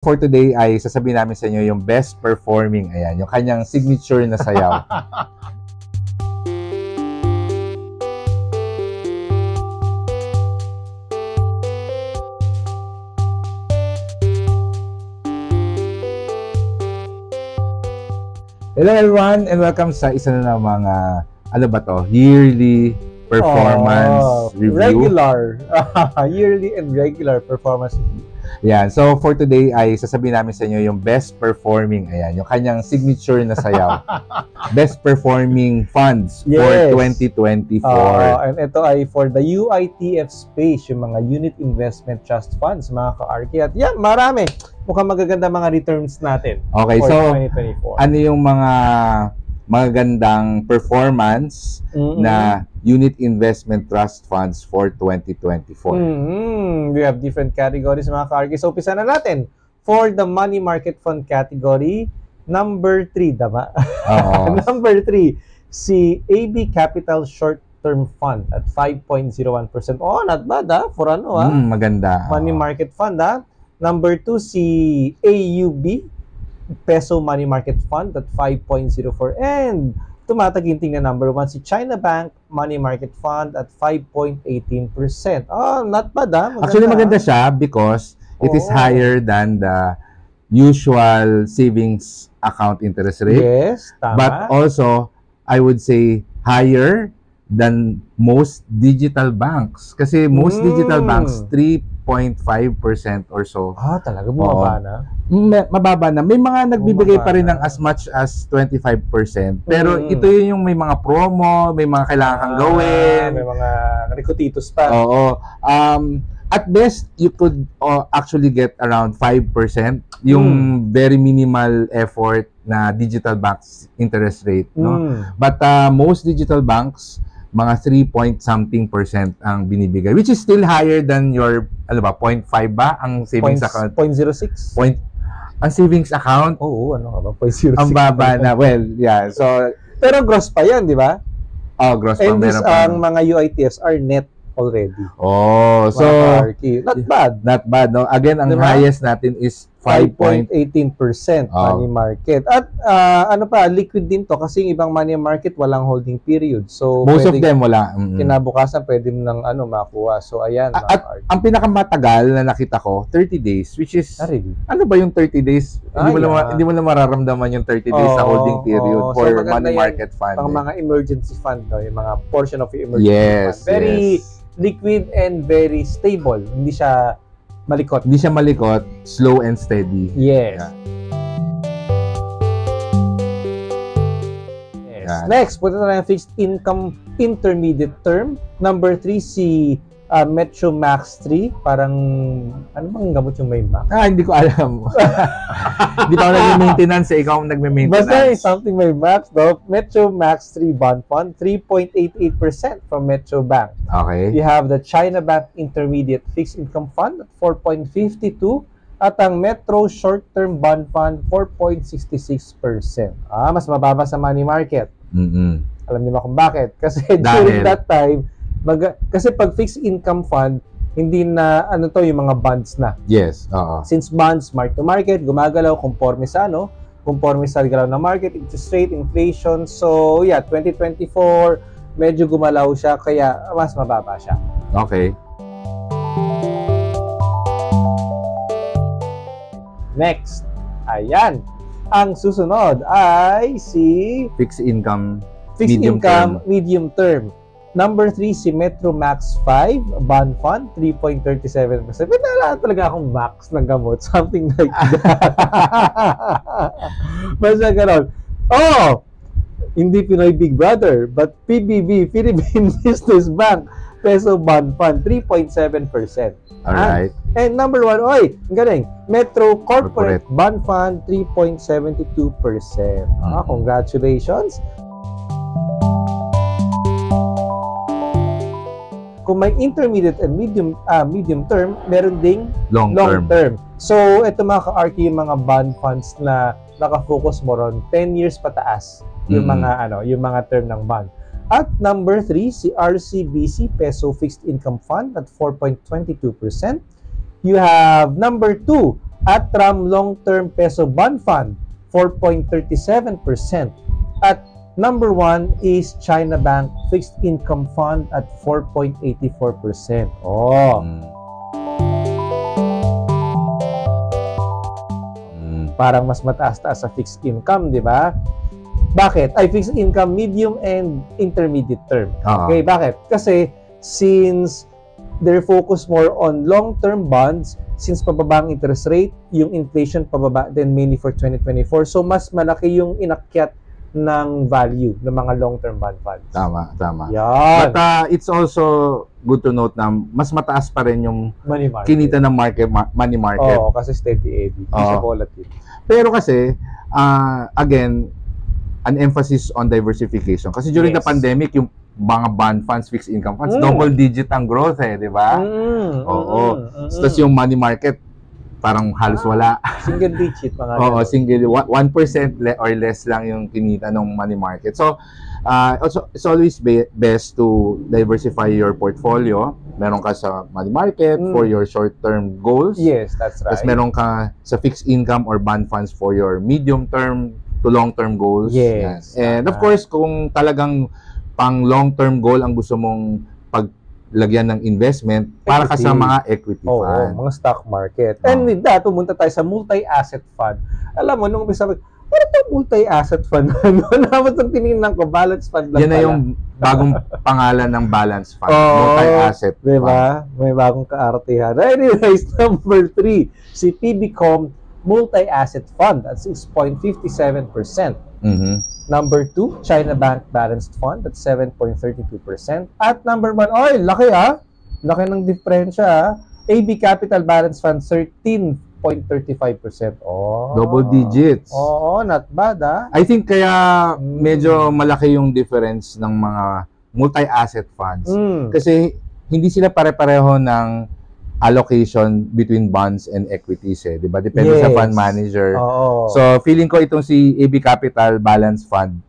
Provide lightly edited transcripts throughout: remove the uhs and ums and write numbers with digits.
For today ay sasabihin namin sa inyo yung best performing, ayan, yung kanyang signature na sayaw. Hello everyone and welcome sa isa na namang ano ba to? Yearly performance review. Regular. Yearly and regular performance review. Yan. So, for today ay sasabihin namin sa inyo yung best performing, ayan, yung kanyang signature na sayaw. Best performing funds for 2024. And ito ay for the UITF space, yung mga Unit Investment Trust Funds, mga ka-RK. At yan, marami. Mukhang magaganda mga returns natin okay, for so, 2024. Ano yung mga magagandang performance na Unit Investment Trust Funds for 2024. We have different categories, mga ka-RK. So, umpisa na natin. For the Money Market Fund category, number 3, diba? Number 3, si AB Capital Short-Term Fund at 5.01%. Oh, not bad, for ano, maganda. Money Market Fund, Number 2, si AUB Peso Money Market Fund at 5.04. And tumataginting na number 1, si China Bank Money Market Fund at 5.18%. Oh, not bad, Maganda, actually, maganda siya because it is higher than the usual savings account interest rate. Yes, tama. But also, I would say higher than most digital banks. Kasi most digital banks, 3.5% or so. Talaga bumaba na? Mababa na. May mga nagbibigay pa rin ng as much as 25%. Pero ito yung may mga promo, may mga kailangan kang gawin. May mga rekotitos pa. Oo. At best, you could actually get around 5% yung very minimal effort na digital banks interest rate. No? But most digital banks, mga 3-point-something% ang binibigay, which is still higher than your, 0.5 ba ang savings account? 0.06? Ang savings account? Oo, ano ka ba? 0.06. Ang baba na. Well, yeah. So, pero gross pa yan, di ba? Gross pa. And this, ang mga UITFs are net already. So, not bad. Not bad, no? Again, ang highest natin is 5.18% money market. At ano pa, liquid din to kasi yung ibang money market walang holding period. So most of them wala. Kinabukasan pwede mo nang makuha. So ayan. At ang pinakamatagal na nakita ko, 30 days, which is ano ba yung 30 days? Hindi mo na mararamdaman yung 30 days sa holding period for money market fund. Pang mga emergency fund, yung mga portion of your emergency fund. Very liquid and very stable. Hindi siya malikot. Hindi siya malikot, slow and steady. Yes. Next, punta na yung fixed income intermediate term. Number 3, si Metro Max 3. Parang, ano bang gamot yung may Max? Hindi ko alam. Hindi pa ako nag-maintenance, ikaw ang nag-maintenance. Basta something may Max, no? Metro Max 3 bond fund, 3.88% from Metro Bank. Okay. You have the China Bank Intermediate Fixed Income Fund at 4.52% at ang Metro Short-Term Bond Fund 4.66%. Mas mababa sa money market. Alam niyo ba kung bakit? Kasi during that time, kasi pag fixed income fund, hindi na yung mga bonds na. Yes, Since bonds mark to market, gumagalaw conforme sa galaw na market, interest rate, inflation. So, 2024 medyo gumalaw siya kaya mas mababa siya. Okay. Next. Ayan. Ang susunod ay si fixed income medium term. Number 3, si Metro Max 5 bond fund, 3.37%. May nalala talaga akong max ng gamot. Something like that. Basta ganon. Hindi Pinoy Big Brother, but PBB, Philippine Business Bank Peso Bond Fund, 3.7%. Alright. And number 1, ang galing, Metro Corporate Bond Fund, 3.72%. Congratulations. Kung may intermediate and medium term, meron ding long term. So, ito mga ka-RK, yung mga bond funds na naka-focus more on 10 years pataas yung mga term ng bond. At number 3, si RCBC Peso Fixed Income Fund at 4.22%. You have number 2, Atram Long-Term Peso Bond Fund, 4.37%. At number 1 is China Bank Fixed Income Fund at 4.84%. Oh. Parang mas mataas-taas sa fixed income, di ba? Bakit? Ay, fixed income, medium and intermediate term. Okay, bakit? Kasi since they're focused more on long-term bonds, since pababa ang interest rate, yung inflation pababa din mainly for 2024. So, mas malaki yung inakyat ng value ng mga long-term bond funds. Tama, tama. Yan. But it's also good to note na mas mataas pa rin yung Money market. kinita ng money market. Oo, kasi steady eddy. Hindi siya volatile. Pero kasi, again, an emphasis on diversification. Kasi during the pandemic, yung mga bond funds, fixed income funds, double digit ang growth di ba? Oo. Tapos yung money market, parang halos wala. Single digit mga Oo, single 1% or less lang yung kinita ng money market. So, also it's always best to diversify your portfolio. Meron ka sa money market for your short-term goals. Yes, that's right. Tapos meron ka sa fixed income or bond funds for your medium-term to long-term goals. Yes. And of course, kung talagang pang long-term goal ang gusto mong paglagyan ng investment, para ka sa mga equity fund. Mga stock market. And with that, pumunta tayo sa multi-asset fund. Alam mo, nung umpisa, ano ito multi-asset fund? Naman ang tinignan ko, balance fund lang yan na yung bagong pangalan ng balance fund. Multi-asset fund. Diba? May bagong kaartihan. Anyways, number 3, si PBCom Multi-Asset Fund at 6.57%. Number 2, China Bank Balanced Fund at 7.32%. At number 1, oy, laki laki ng diferensya AB Capital Balanced Fund, 13.35%. Oh. Double digits. Oo, not bad I think kaya medyo malaki yung difference ng mga multi-asset funds. Kasi hindi sila pare-pareho ng allocation between bonds and equities di ba? Depende sa fund manager. So, feeling ko itong si AB Capital Balance Fund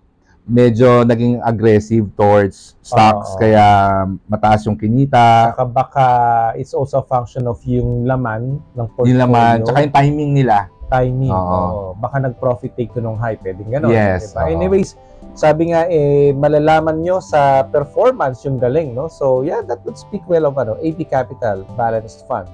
medyo naging aggressive towards stocks kaya mataas yung kinita. Baka it's also a function of yung laman ng portfolio. Yung laman, tsaka yung timing nila. Baka nag-profit take to nung high, pwedeng gano'n. Yes. Diba? Anyways, sabi nga, malalaman nyo sa performance yung galing, no? So, yeah, that would speak well of AB Capital Balanced Fund.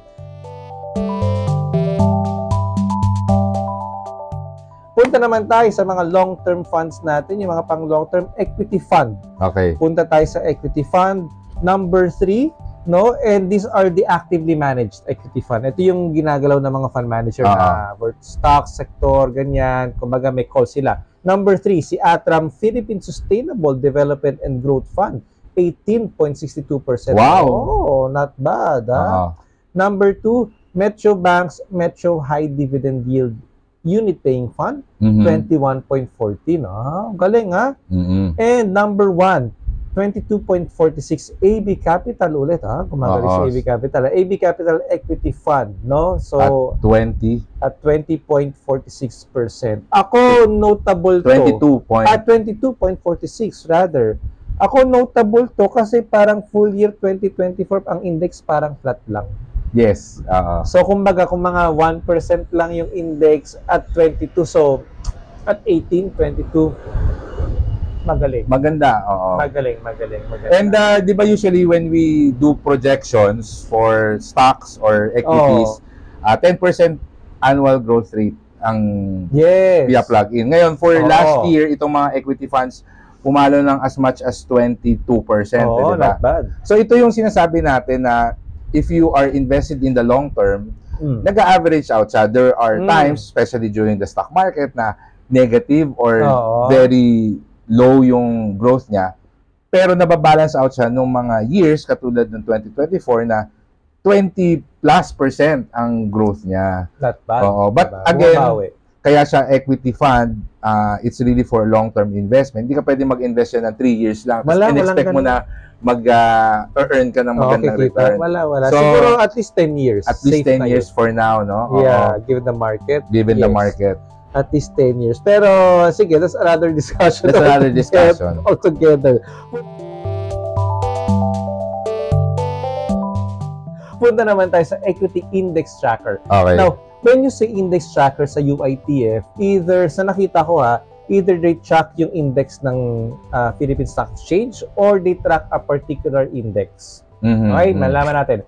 Punta naman tayo sa mga long-term funds natin, yung mga pang long-term equity fund. Okay. Punta tayo sa equity fund. Number 3, no? And these are the actively managed equity fund. Ito yung ginagalaw ng mga fund manager na stock sector, ganyan. Kumbaga may call sila. Number 3, si Atram Philippine Sustainable Development and Growth Fund, 18.62%. Wow! Oh, not bad. Number 2, Metro Bank's Metro High Dividend Yield Unit Paying Fund, 21.14. Galing And number 1, 22.46 AB Capital ulit gumagaling si AB Capital. AB Capital Equity Fund, no? So at 20.46%. Ako notable to. 22.46 rather. Ako notable to kasi parang full year 2024 ang index parang flat lang. Yes. So kumbaga kung mga 1% lang yung index at 22, so at 18, 22 magaling. Maganda, Magaling. And di ba usually when we do projections for stocks or equities, 10% annual growth rate ang plug in. Ngayon, for last year, itong mga equity funds, pumalo ng as much as 22%. Not bad. So ito yung sinasabi natin na if you are invested in the long term, nag-average out siya. There are times, especially during the stock market, na negative or very low yung growth niya, pero nababalance out siya nung mga years katulad ng 2024 na 20+% ang growth niya. Not bad. But again, kaya siya equity fund, it's really for long-term investment. Hindi ka pwede mag-invest yan ng 3 years lang. Tapos in-expect mo na mag-earn ka ng magandang return. Wala. So, siguro at least 10 years. At least 10 years for now, no? Yeah, given the market. Given the market. At least 10 years. Pero, sige, that's another discussion. Altogether. Punta naman tayo sa Equity Index Tracker. Okay. Now, when you say index tracker sa UITF, either, sa nakita ko either they track yung index ng Philippine Stock Exchange or they track a particular index. Okay, malaman natin.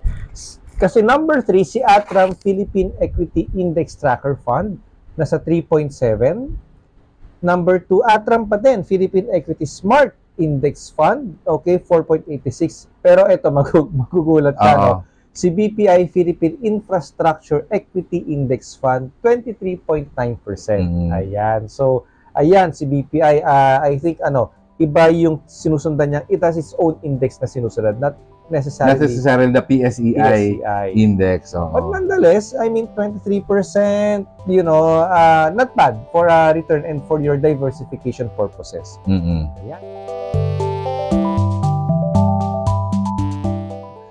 Kasi number 3, si Atram Philippine Equity Index Tracker Fund, nasa 3.7. Number 2, Atram pa din, Philippine Equity Smart Index Fund, okay, 4.86. Pero ito, magugulat ka, no? Si BPI Philippine Infrastructure Equity Index Fund, 23.9%. Ayan. So, ayan, si BPI, I think, iba yung sinusundan niya. It has its own index na sinusunod. Not necessarily the PSEI index. But nonetheless, I mean, 23%, not bad for a return and for your diversification purposes. Ayan.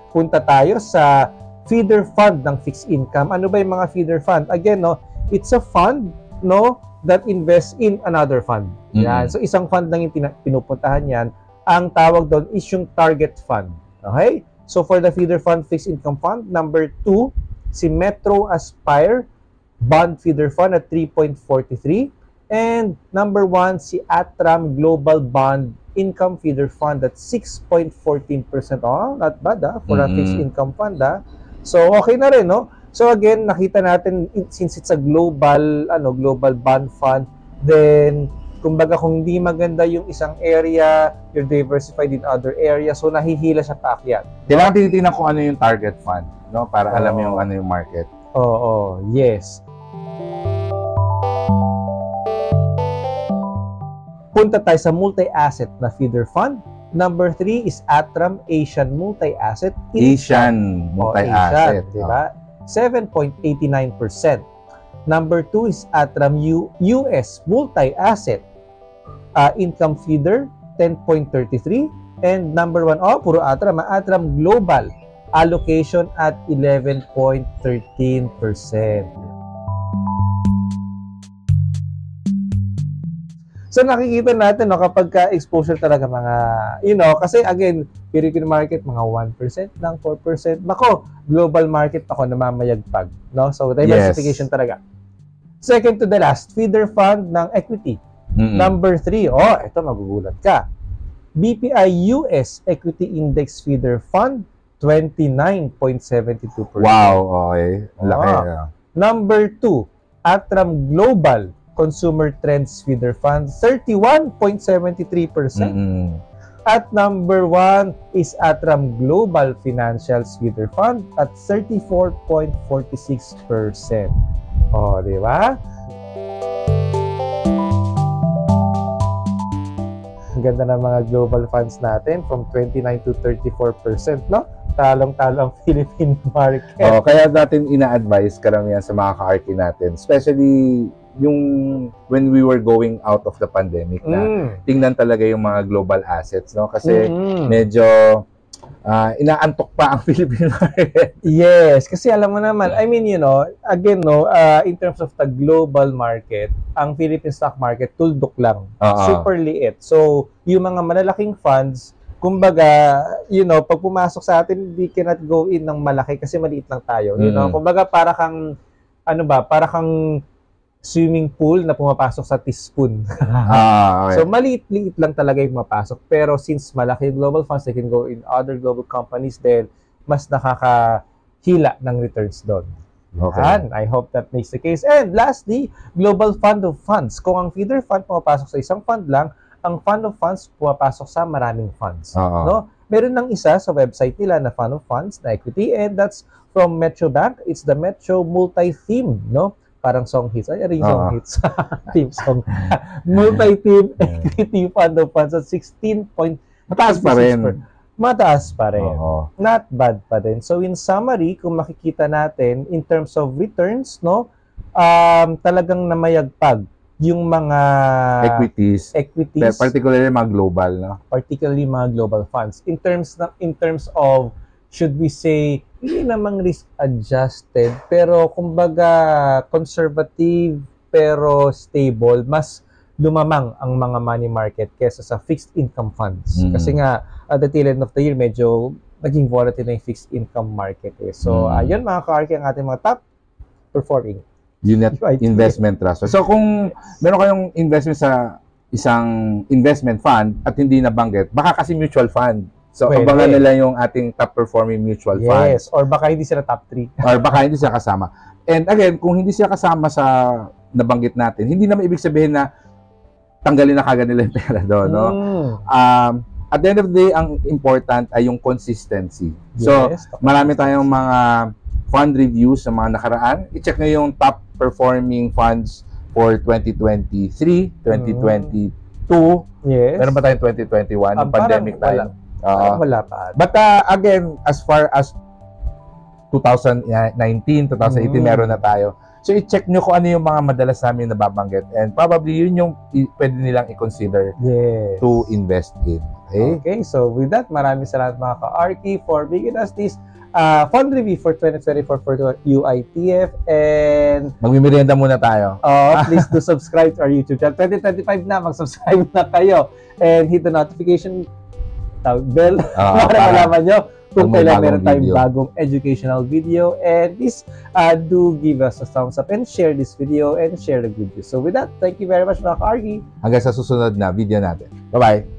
Punta tayo sa feeder fund ng fixed income. Ano ba yung mga feeder fund? Again, it's a fund, that invests in another fund. Yan. So, isang fund lang yung pinupuntahan yan. Ang tawag doon is yung target fund. Okay? So, for the feeder fund, fixed income fund, number 2, si Metro Aspire Bond Feeder Fund at 3.43. And number 1, si Atram Global Bond Income Feeder Fund at 6.14%. Oh, not bad for a fixed income fund. So, okay na rin, no? So, again, nakita natin, since it's a global bond fund, then, kumbaga, kung hindi maganda yung isang area, you're diversified in other areas, so nahihila siya paakyat. Kailangan tinitingnan kung ano yung target fund, no? Para alam yung ano yung market. Yes. Punta tayo sa multi-asset na feeder fund. Number 3 is Atram Asian Multi-Asset. Asian Multi-Asset. Diba? 7.89%. Number 2 is Atram US Multi-Asset Income Feeder, 10.33. And number 1, puro Atram. Atram Global Allocation at 11.13%. So, nakikita natin, kapag ka-exposure talaga mga, kasi again, Philippine market, mga 1% lang, 4%. Nako, global market ako namamayagpag. No? So, diversification talaga. Second to the last, feeder fund ng equity. Number 3, ito magugulat ka. BPI US Equity Index Feeder Fund, 29.72%. Wow, okay. Laki. Number 2, Atram Global Consumer Trends Feeder Fund, 31.73%. At number 1 is Atram Global Financials Feeder Fund at 34.46%. Di ba? Ang ganda ng mga global funds natin from 29 to 34%, no? Talong-talo ang Philippine market. Kaya natin ina-advise karamihan sa mga ka-RK natin, especially yung when we were going out of the pandemic na tingnan talaga yung mga global assets, no? Kasi medyo inaantok pa ang Philippine market. Yes, kasi alam mo naman, I mean, again, in terms of the global market, ang Philippine stock market, tuldok lang. Super liit. So, yung mga malalaking funds, kumbaga, pag pumasok sa atin, we cannot go in ng malaki kasi maliit lang tayo. Kumbaga, para kang swimming pool na pumapasok sa teaspoon. Okay. So, maliit-liit lang talaga yung mapasok. Pero since malaki global funds, they can go in other global companies, then mas nakakahila ng returns doon. Okay. And I hope that makes the case. And lastly, global fund of funds. Kung ang feeder fund pumapasok sa isang fund lang, ang fund of funds pumapasok sa maraming funds. No? Meron ng isa sa website nila na fund of funds na equity, and that's from Metro Bank. It's the Metro Multi-Theme, no? Parang song hits. Ay, rin song hits. Theme song. Multi-theme equity fund of funds at 16. Mataas pa rin. Mataas pa rin. Not bad pa rin. So, in summary, kung makikita natin, in terms of returns, no, talagang namayagpag yung mga equities. Particularly mga global, no? Particularly mga global funds. In terms of, should we say, hindi namang risk-adjusted, pero kumbaga conservative pero stable, mas lumamang ang mga money market kesa sa fixed income funds. Kasi nga, at the tail end of the year, medyo naging volatile na yung fixed income market. So, ayun mga ka-RK, ang ating mga top performing Unit UITF. Investment Trust. So kung meron kayong investment sa isang investment fund at hindi nabanggit, baka kasi mutual fund. So Pwede. abangan nila yung ating top performing mutual fund. Yes, or baka hindi sila top 3. Or baka hindi siya kasama. And again, kung hindi siya kasama sa nabanggit natin, hindi naman ibig sabihin na tanggalin na kagad nila yung pera doon, no? At the end of the day, ang important ay yung consistency. So, Yes, marami tayong mga fund reviews sa mga nakaraan. I-check nyo yung top performing funds for 2023, 2022. Yes. Meron ba tayong 2021? Yung pandemic wala. time. Wala pa. But again, as far as 2019, 2018, meron na tayo. So, i-check nyo kung ano yung mga madalas namin nababanggit. And probably, yun yung pwede nilang i-consider Yes. to invest in. Okay? Okay, so with that, maraming salamat mga ka-Arky for bringing us this fund review for 2024 for UITF. And Magmimerienda muna tayo. please do subscribe to our YouTube channel. 2025 na, mag-subscribe na kayo. And hit the notification bell para malaman nyo kung may kailan bagong meron tayong video. bagong educational video. And please do give us a thumbs up and share this video and share the good news. So with that, thank you very much mga ka-Arky. Hanggang sa susunod na video natin. Bye-bye!